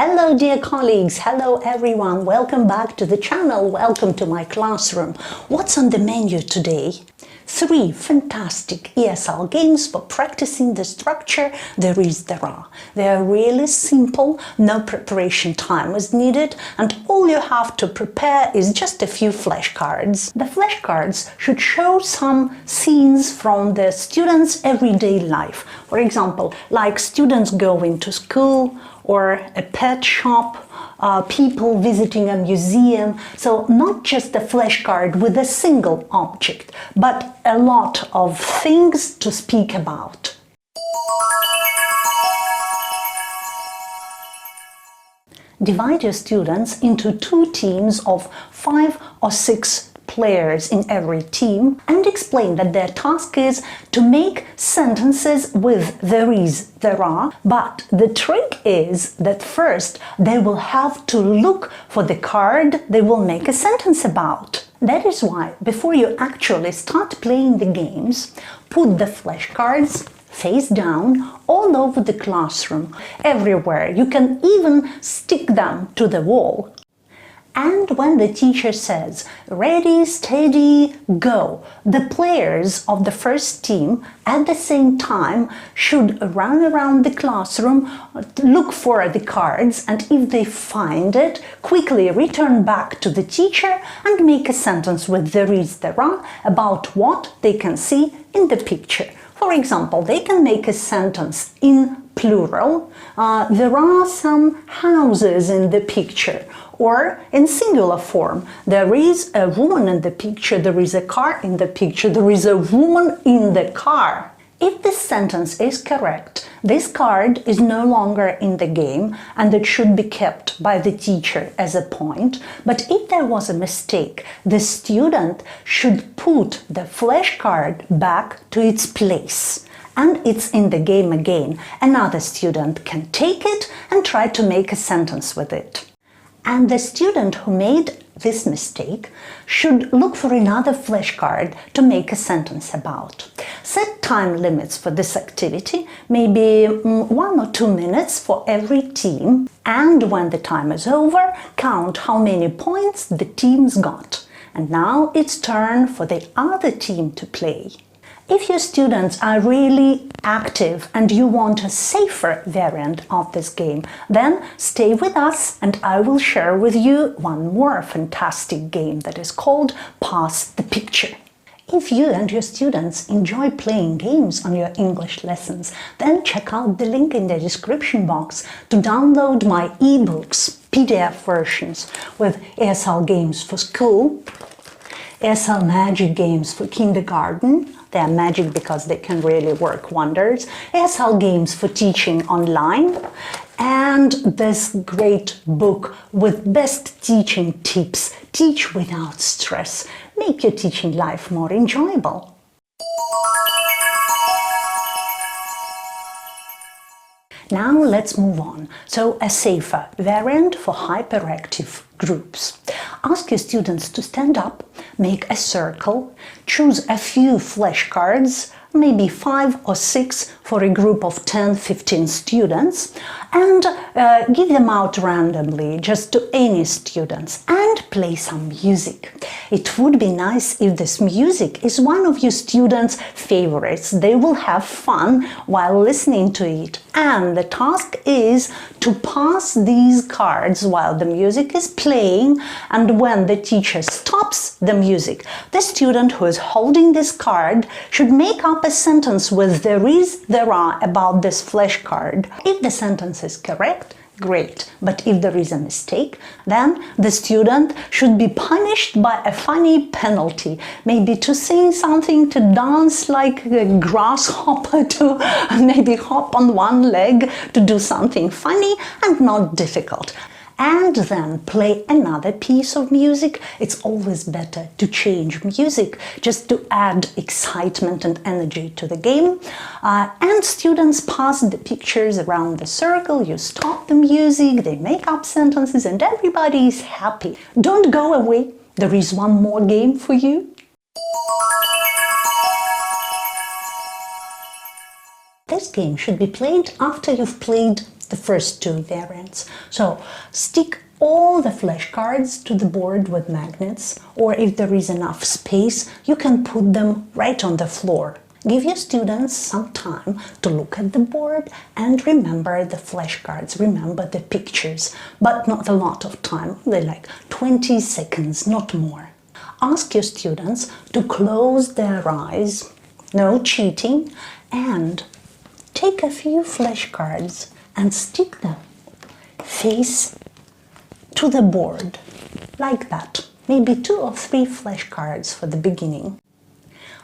Hello dear colleagues, hello everyone, welcome back to the channel, welcome to my classroom. What's on the menu today? 3 fantastic ESL games for practicing the structure there is, there are. They are really simple, no preparation time is needed, and all you have to prepare is just a few flashcards. The flashcards should show some scenes from the students' everyday life. For example, like students going to school or a pet shop, people visiting a museum. So not just a flashcard with a single object, but a lot of things to speak about. Divide your students into 2 teams of 5 or 6 players in every team and explain that their task is to make sentences with there is, there are, but the trick is that first they will have to look for the card they will make a sentence about. That is why, before you actually start playing the games, put the flashcards face down all over the classroom, everywhere. You can even stick them to the wall. And when the teacher says, ready, steady, go, the players of the first team at the same time should run around the classroom, look for the cards, and if they find it, quickly return back to the teacher and make a sentence with there is, there are about what they can see in the picture. For example, they can make a sentence in plural, there are some houses in the picture, or in singular form, there is a woman in the picture, there is a car in the picture, there is a woman in the car. If this sentence is correct, this card is no longer in the game and it should be kept by the teacher as a point. But if there was a mistake, the student should put the flashcard back to its place. And it's in the game again. Another student can take it and try to make a sentence with it. And the student who made this mistake should look for another flashcard to make a sentence about. Set time limits for this activity, maybe 1 or 2 minutes for every team. And when the time is over, count how many points the teams got. And now it's turn for the other team to play. If your students are really active and you want a safer variant of this game, then stay with us and I will share with you one more fantastic game that is called Pass the Picture. If you and your students enjoy playing games on your English lessons, then check out the link in the description box to download my ebooks, PDF versions with ESL games for school, ESL magic games for kindergarten. They are magic because they can really work wonders. ESL games for teaching online. And this great book with best teaching tips. Teach without stress. Make your teaching life more enjoyable. Now let's move on. So a safer variant for hyperactive groups. Ask your students to stand up, make a circle, choose a few flashcards, maybe 5 or 6 for a group of 10-15 students, and give them out randomly, just to any students, and play some music. It would be nice if this music is one of your students' favorites. They will have fun while listening to it. And the task is to pass these cards while the music is playing, and when the teacher stops the music, the student who is holding this card should make up a sentence with there is, there are about this flashcard. If the sentence is correct, great, but if there is a mistake, then the student should be punished by a funny penalty, maybe to sing something, to dance like a grasshopper, to maybe hop on one leg, to do something funny and not difficult. And then play another piece of music. It's always better to change music just to add excitement and energy to the game. And students pass the pictures around the circle, you stop the music, they make up sentences and everybody is happy. Don't go away, there is one more game for you. This game should be played after you've played the first two variants. So stick all the flashcards to the board with magnets, or if there is enough space, you can put them right on the floor. Give your students some time to look at the board and remember the flashcards, remember the pictures, but not a lot of time, they're like 20 seconds, not more. Ask your students to close their eyes, no cheating, and take a few flashcards and stick them face to the board, like that. Maybe 2 or 3 flashcards for the beginning.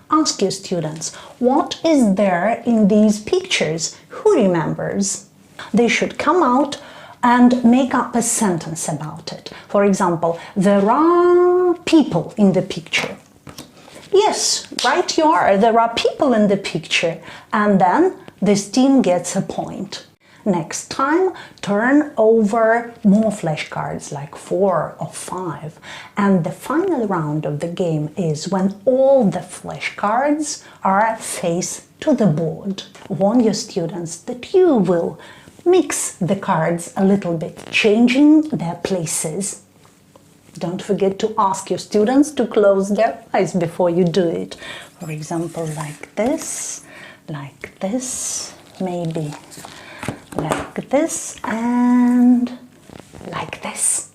Ask your students, what is there in these pictures? Who remembers? They should come out and make up a sentence about it. For example, there are people in the picture. Yes, right you are, there are people in the picture. And then this team gets a point. Next time, turn over more flashcards, like 4 or 5. And the final round of the game is when all the flashcards are face to the board. Warn your students that you will mix the cards a little bit, changing their places. Don't forget to ask your students to close their eyes before you do it. For example, like this, maybe like this, and like this.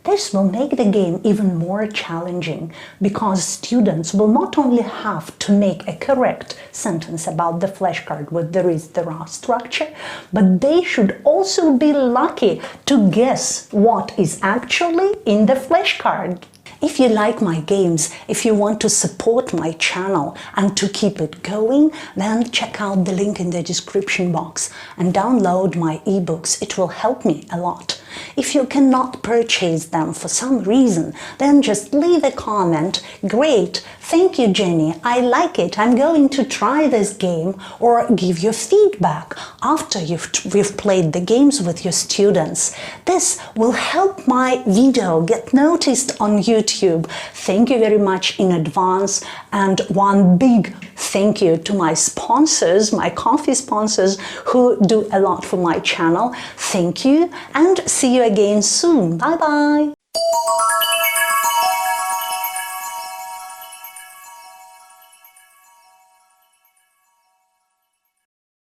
This will make the game even more challenging because students will not only have to make a correct sentence about the flashcard with there is, there are structure, but they should also be lucky to guess what is actually in the flashcard. If you like my games, if you want to support my channel and to keep it going, then check out the link in the description box and download my ebooks. It will help me a lot. If you cannot purchase them for some reason, then just leave a comment. Great, thank you, Jenny, I like it, I'm going to try this game, or give your feedback after you've played the games with your students. This will help my video get noticed on YouTube. Thank you very much in advance, and one big thank you to my sponsors, my coffee sponsors, who do a lot for my channel. Thank you, and see you again soon. Bye bye.